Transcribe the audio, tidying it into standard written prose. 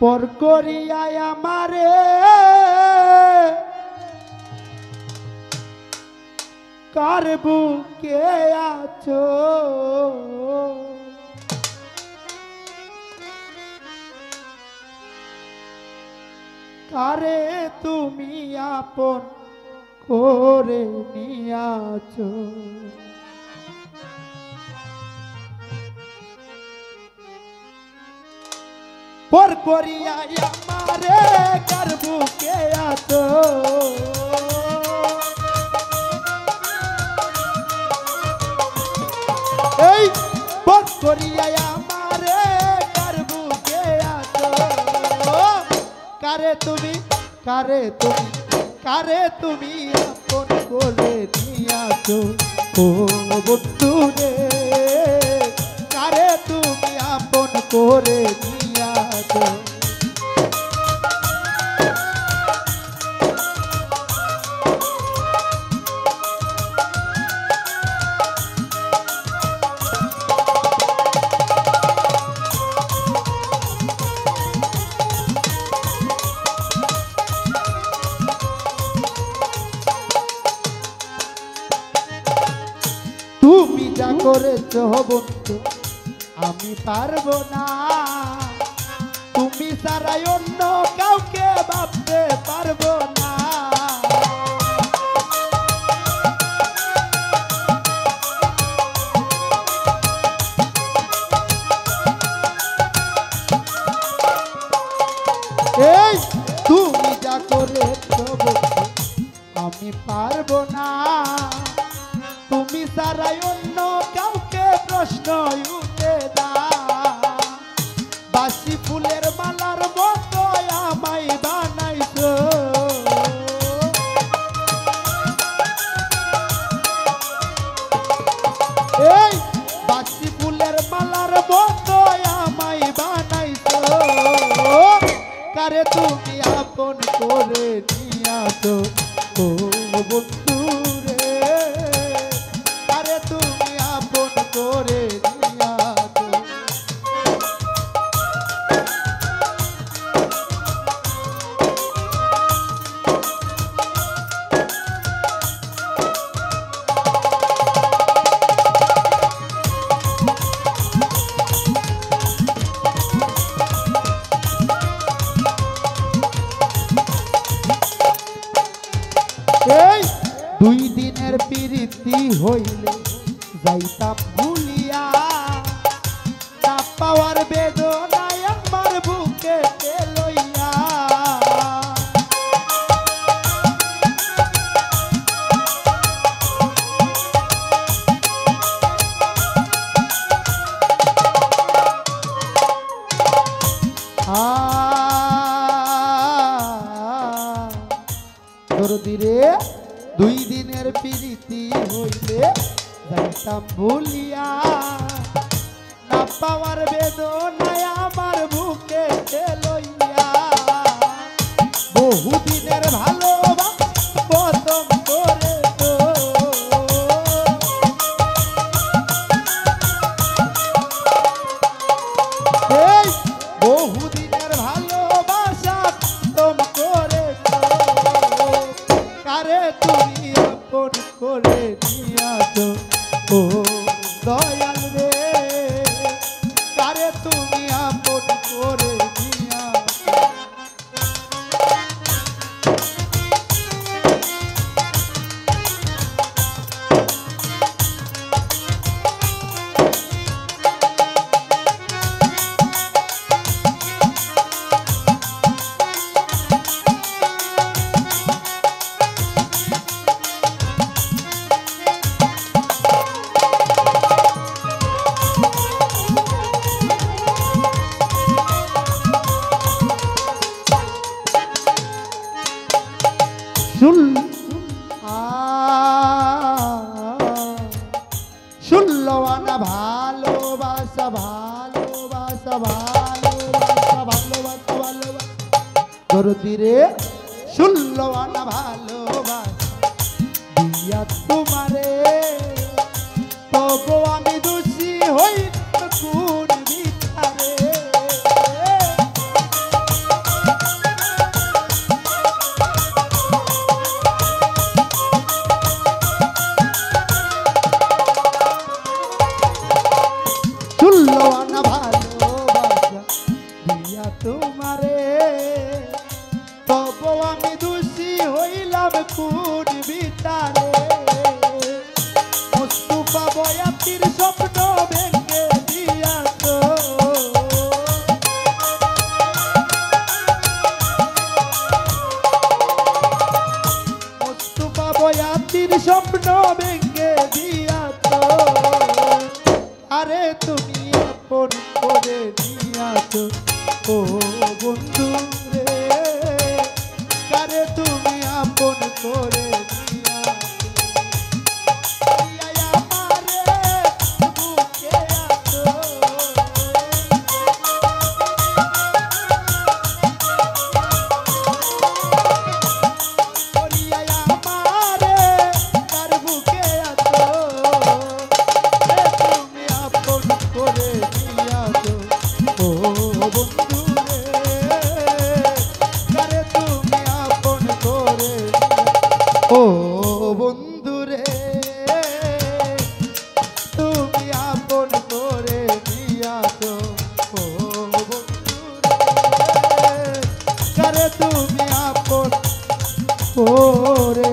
পর করিয়ায় আমারে কার বুকে আছো কারে তুমি আপন করে নিয়াছো পর করিয়ায় আমারে কার বুকে আছো এই পর করিয়ায় আমারে কার বুকে আছো কারে তুমি আপন করে নিয়াছো ও বন্ধু রে কারে তুমি আপন করে নিয়াছো তুমি যা করেছো বন্ধু আমি পারবো না তুমি ছাড়াই অন্য কাউকে ভাবতে পারবো না এই তুমি যা করেছো বন্ধু আমি পারবো না তুমি ছাড়াই অন্য কাউকে প্রশ্ন উঠে না বাসি ফুলের মালার মতো আমায় বানাইছো এই বাসি ফুলের মালার মতো আমায় বানাইছো কারে তুমি আপন করে নিয়াছো ও বন্ধু রে কারে তুমি আপন করে নিয়াছো এই দুই দিনের প্রীতি হইলে যাইতাম ভুলিয়া না পাওয়ার বেদনায় আমার বুকে লইয়া দরদিরে দুই দিনের প্রীতি হইলে যাইতাম ভুলিয়া না পাওয়ার বেদনায় আমার বুকে লইয়া বহুদিনের ভালোবাসা প্রথম করে তো এই বহুদিনের ভালোবাসা প্রথম করে কারে তুমি আপন করে নিয়াছো ও দয়াল রে কারে তুমি আপন করে নিয়াছো শুনলওয়ানা ভালোবাসা ভালোবাসা ভালোবাসা ভালোবাসা ভালোবাসা দরদিরে শুনলওয়ানা ভালোবাসা দিয়া তোমারে তবু আমি দোষী হই কোন বিচারে আছো ও বন্ধু রে কারে তুমি আপন করে নিয়া ও বন্ধুরে তুমি আপন করে নিয়াছো ও বন্ধুরে কারে তুমি আপন করে